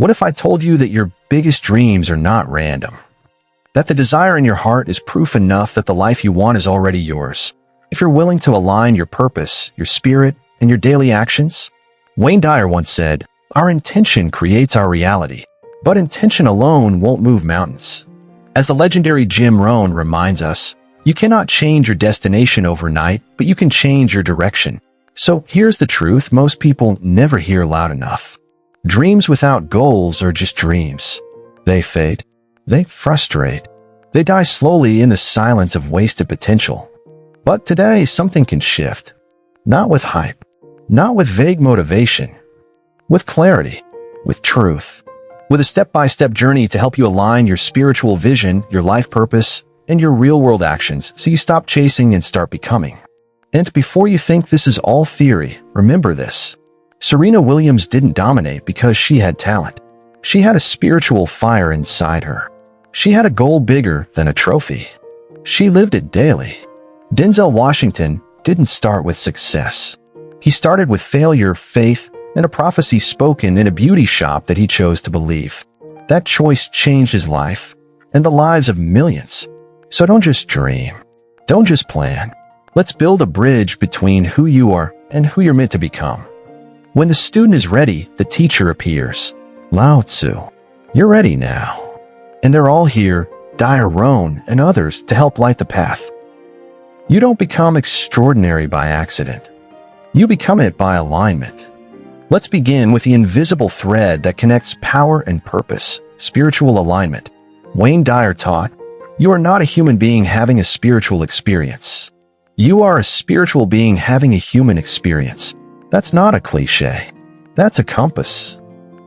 What if I told you that your biggest dreams are not random? That the desire in your heart is proof enough that the life you want is already yours, if you're willing to align your purpose, your spirit, and your daily actions? Wayne Dyer once said, "Our intention creates our reality, but intention alone won't move mountains." As the legendary Rohn reminds us, you cannot change your destination overnight, but you can change your direction. So here's the truth most people never hear loud enough. Dreams without goals are just dreams. They fade. They frustrate. They die slowly in the silence of wasted potential. But today, something can shift. Not with hype. Not with vague motivation. With clarity. With truth. With a step-by-step journey to help you align your spiritual vision, your life purpose, and your real-world actions so you stop chasing and start becoming. And before you think this is all theory, remember this. Serena Williams didn't dominate because she had talent. She had a spiritual fire inside her. She had a goal bigger than a trophy. She lived it daily. Denzel Washington didn't start with success. He started with failure, faith, and a prophecy spoken in a beauty shop that he chose to believe. That choice changed his life and the lives of millions. So don't just dream. Don't just plan. Let's build a bridge between who you are and who you're meant to become. When the student is ready, the teacher appears. Lao Tzu, you're ready now. And they're all here, Dyer, Rohn, and others, to help light the path. You don't become extraordinary by accident. You become it by alignment. Let's begin with the invisible thread that connects power and purpose, spiritual alignment. Wayne Dyer taught, you are not a human being having a spiritual experience. You are a spiritual being having a human experience. That's not a cliche. That's a compass.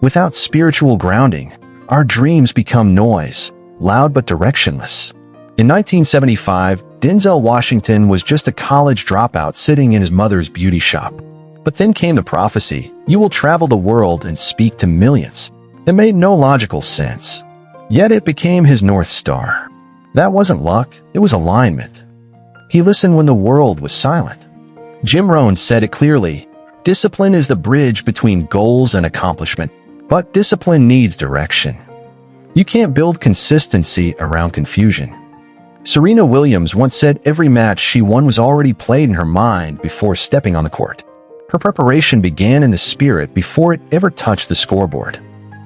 Without spiritual grounding, our dreams become noise, loud but directionless. In 1975, Denzel Washington was just a college dropout sitting in his mother's beauty shop. But then came the prophecy, you will travel the world and speak to millions. It made no logical sense. Yet it became his North Star. That wasn't luck, it was alignment. He listened when the world was silent. Rohn said it clearly, discipline is the bridge between goals and accomplishment, but discipline needs direction. You can't build consistency around confusion. Serena Williams once said every match she won was already played in her mind before stepping on the court. Her preparation began in the spirit before it ever touched the scoreboard.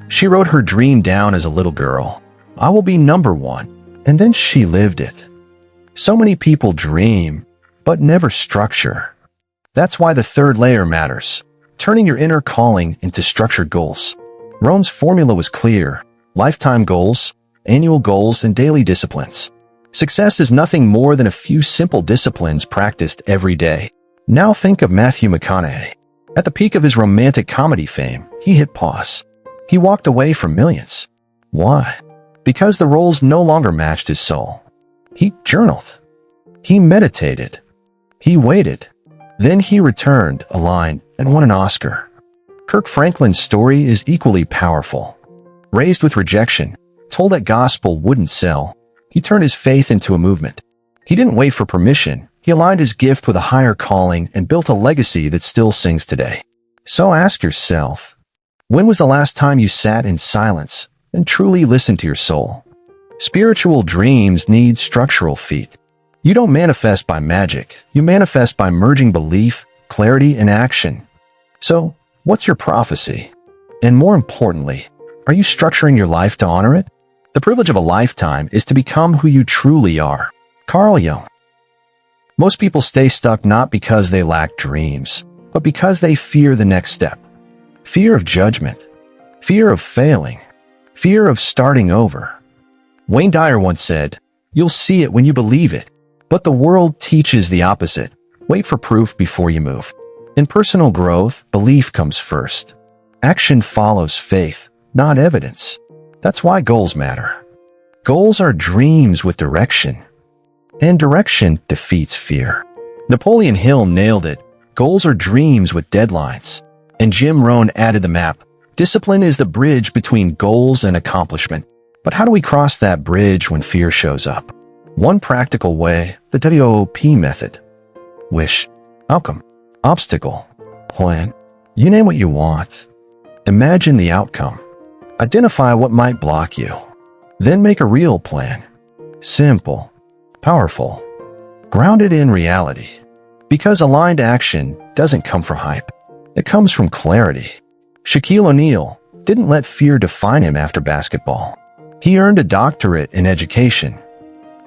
She wrote her dream down as a little girl. I will be number one. And then she lived it. So many people dream, but never structure. That's why the third layer matters, turning your inner calling into structured goals. Rohn's formula was clear, lifetime goals, annual goals, and daily disciplines. Success is nothing more than a few simple disciplines practiced every day. Now think of Matthew McConaughey. At the peak of his romantic comedy fame, he hit pause. He walked away from millions. Why? Because the roles no longer matched his soul. He journaled. He meditated. He waited. Then he returned, aligned, and won an Oscar. Kirk Franklin's story is equally powerful. Raised with rejection, told that gospel wouldn't sell, he turned his faith into a movement. He didn't wait for permission. He aligned his gift with a higher calling and built a legacy that still sings today. So ask yourself, when was the last time you sat in silence and truly listened to your soul? Spiritual dreams need structural feet. You don't manifest by magic. You manifest by merging belief, clarity, and action. So, what's your prophecy? And more importantly, are you structuring your life to honor it? The privilege of a lifetime is to become who you truly are. Carl Jung. Most people stay stuck not because they lack dreams, but because they fear the next step. Fear of judgment. Fear of failing. Fear of starting over. Wayne Dyer once said, you'll see it when you believe it. But the world teaches the opposite. Wait for proof before you move. In personal growth, belief comes first. Action follows faith, not evidence. That's why goals matter. Goals are dreams with direction. And direction defeats fear. Napoleon Hill nailed it. Goals are dreams with deadlines. And Rohn added the map. Discipline is the bridge between goals and accomplishment. But how do we cross that bridge when fear shows up? One practical way, the WOP method. Wish, outcome, obstacle, plan. You name what you want. Imagine the outcome. Identify what might block you. Then make a real plan. Simple, powerful, grounded in reality. Because aligned action doesn't come from hype. It comes from clarity. Shaquille O'Neal didn't let fear define him after basketball. He earned a doctorate in education.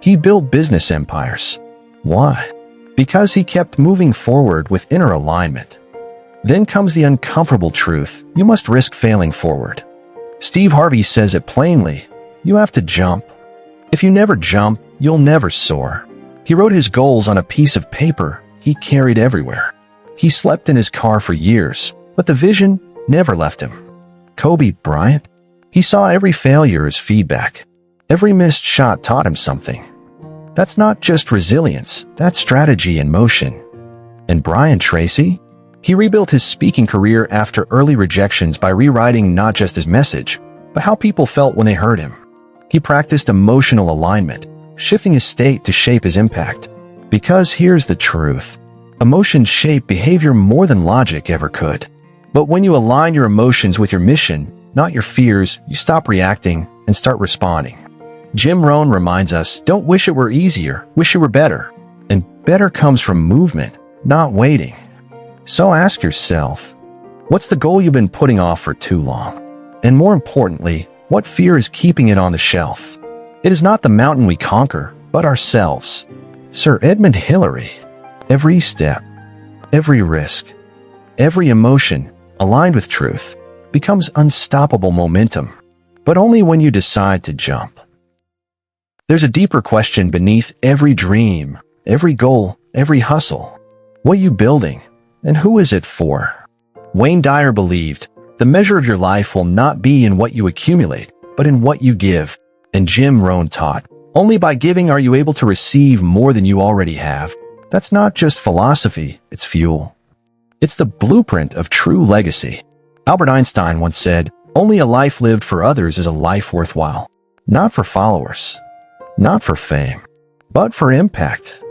He built business empires. Why? Because he kept moving forward with inner alignment. Then comes the uncomfortable truth: you must risk failing forward. Steve Harvey says it plainly: you have to jump. If you never jump, you'll never soar. He wrote his goals on a piece of paper he carried everywhere. He slept in his car for years, but the vision never left him. Kobe Bryant? He saw every failure as feedback. Every missed shot taught him something. That's not just resilience, that's strategy in motion. And Brian Tracy? He rebuilt his speaking career after early rejections by rewriting not just his message, but how people felt when they heard him. He practiced emotional alignment, shifting his state to shape his impact. Because here's the truth: emotions shape behavior more than logic ever could. But when you align your emotions with your mission, not your fears, you stop reacting and start responding. Rohn reminds us, don't wish it were easier, wish it were better. And better comes from movement, not waiting. So ask yourself, what's the goal you've been putting off for too long? And more importantly, what fear is keeping it on the shelf? It is not the mountain we conquer, but ourselves. Sir Edmund Hillary. Every step, every risk, every emotion aligned with truth becomes unstoppable momentum, but only when you decide to jump. There's a deeper question beneath every dream, every goal, every hustle. What are you building, and who is it for? Wayne Dyer believed, the measure of your life will not be in what you accumulate, but in what you give. And Rohn taught, only by giving are you able to receive more than you already have. That's not just philosophy, it's fuel. It's the blueprint of true legacy. Albert Einstein once said, only a life lived for others is a life worthwhile. Not for followers, not for fame, but for impact.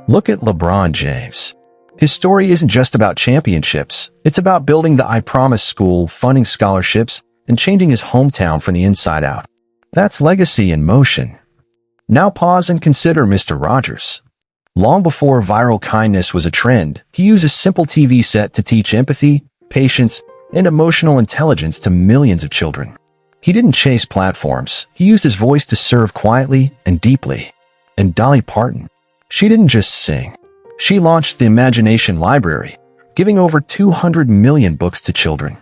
Look at LeBron James. His story isn't just about championships. It's about building the I Promise School, funding scholarships, and changing his hometown from the inside out. That's legacy in motion. Now pause and consider Mr. Rogers. Long before viral kindness was a trend, he used a simple TV set to teach empathy, patience, and emotional intelligence to millions of children. He didn't chase platforms. He used his voice to serve quietly and deeply. And Dolly Parton, she didn't just sing. She launched the Imagination Library, giving over 200 million books to children.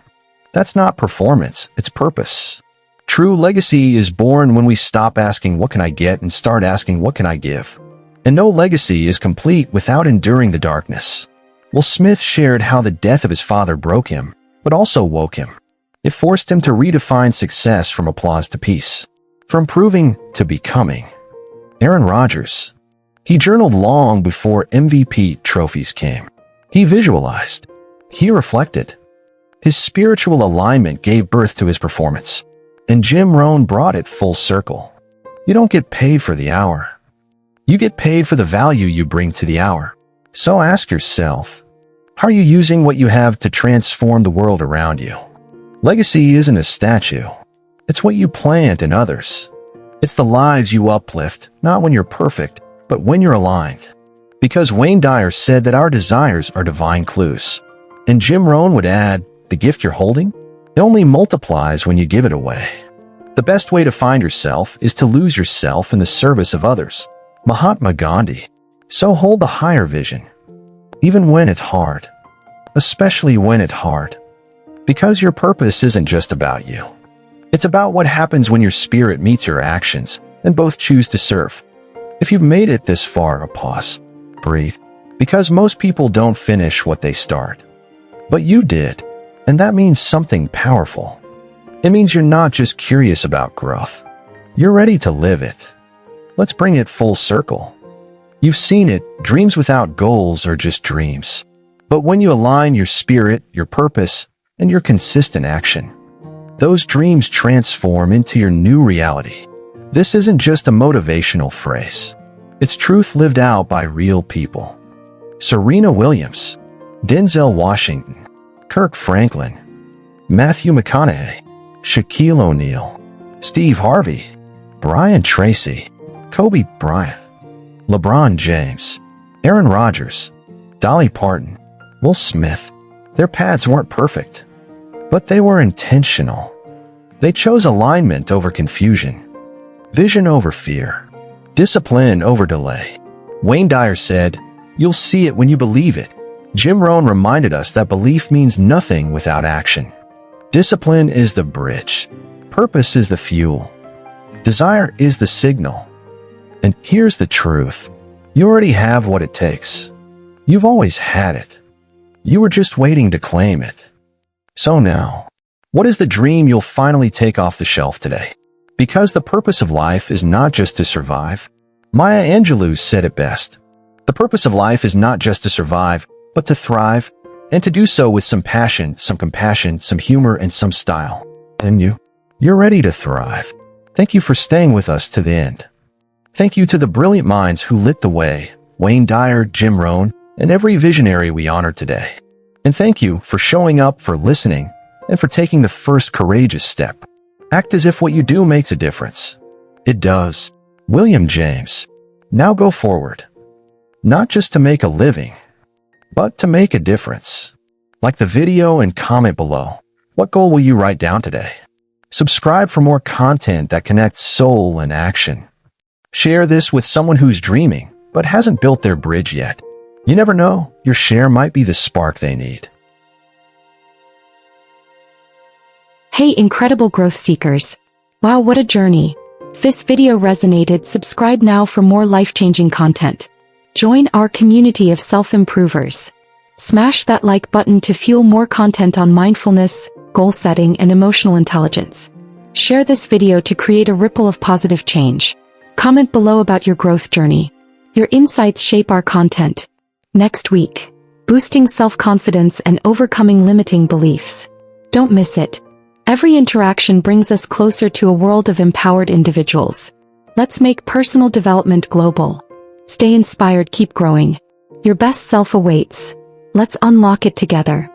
That's not performance, it's purpose. True legacy is born when we stop asking, what can I get, and start asking, what can I give? And no legacy is complete without enduring the darkness. Will Smith shared how the death of his father broke him, but also woke him. It forced him to redefine success from applause to peace, from proving to becoming. Aaron Rodgers. He journaled long before MVP trophies came. He visualized. He reflected. His spiritual alignment gave birth to his performance. And Rohn brought it full circle. You don't get paid for the hour. You get paid for the value you bring to the hour. So ask yourself, how are you using what you have to transform the world around you? Legacy isn't a statue. It's what you plant in others. It's the lives you uplift, not when you're perfect, but when you're aligned. Because Wayne Dyer said that our desires are divine clues. And Rohn would add, the gift you're holding? It only multiplies when you give it away. The best way to find yourself is to lose yourself in the service of others. Mahatma Gandhi. So hold the higher vision, even when it's hard, especially when it's hard. Because your purpose isn't just about you. It's about what happens when your spirit meets your actions and both choose to serve. If you've made it this far, pause, breathe, because most people don't finish what they start. But you did, and that means something powerful. It means you're not just curious about growth. You're ready to live it. Let's bring it full circle. You've seen it, dreams without goals are just dreams. But when you align your spirit, your purpose, and your consistent action, those dreams transform into your new reality. This isn't just a motivational phrase. It's truth lived out by real people. Serena Williams, Denzel Washington, Kirk Franklin, Matthew McConaughey. Shaquille O'Neal, Steve Harvey, Brian Tracy, Kobe Bryant, LeBron James, Aaron Rodgers, Dolly Parton, Will Smith. Their paths weren't perfect, but they were intentional. They chose alignment over confusion, vision over fear, discipline over delay. Wayne Dyer said, "You'll see it when you believe it." Jim Rohn reminded us that belief means nothing without action. Discipline is the bridge. Purpose is the fuel. Desire is the signal. And here's the truth. You already have what it takes. You've always had it. You were just waiting to claim it. So now, what is the dream you'll finally take off the shelf today? Because the purpose of life is not just to survive. Maya Angelou said it best. The purpose of life is not just to survive, but to thrive, and to do so with some passion, some compassion, some humor, and some style. And you're ready to thrive. Thank you for staying with us to the end. Thank you to the brilliant minds who lit the way, Wayne Dyer, Jim Rohn, and every visionary we honor today. And thank you for showing up, for listening, and for taking the first courageous step. Act as if what you do makes a difference. It does. William James. Now go forward. Not just to make a living, but to make a difference. Like the video and comment below. What goal will you write down today? Subscribe for more content that connects soul and action. Share this with someone who's dreaming, but hasn't built their bridge yet. You never know, your share might be the spark they need. Hey, incredible growth seekers. Wow, what a journey. If this video resonated, subscribe now for more life-changing content. Join our community of self-improvers. Smash that like button to fuel more content on mindfulness, goal setting, and emotional intelligence. Share this video to create a ripple of positive change. Comment below about your growth journey. Your insights shape our content. Next week, boosting self-confidence and overcoming limiting beliefs. Don't miss it. Every interaction brings us closer to a world of empowered individuals. Let's make personal development global. Stay inspired, keep growing. Your best self awaits. Let's unlock it together.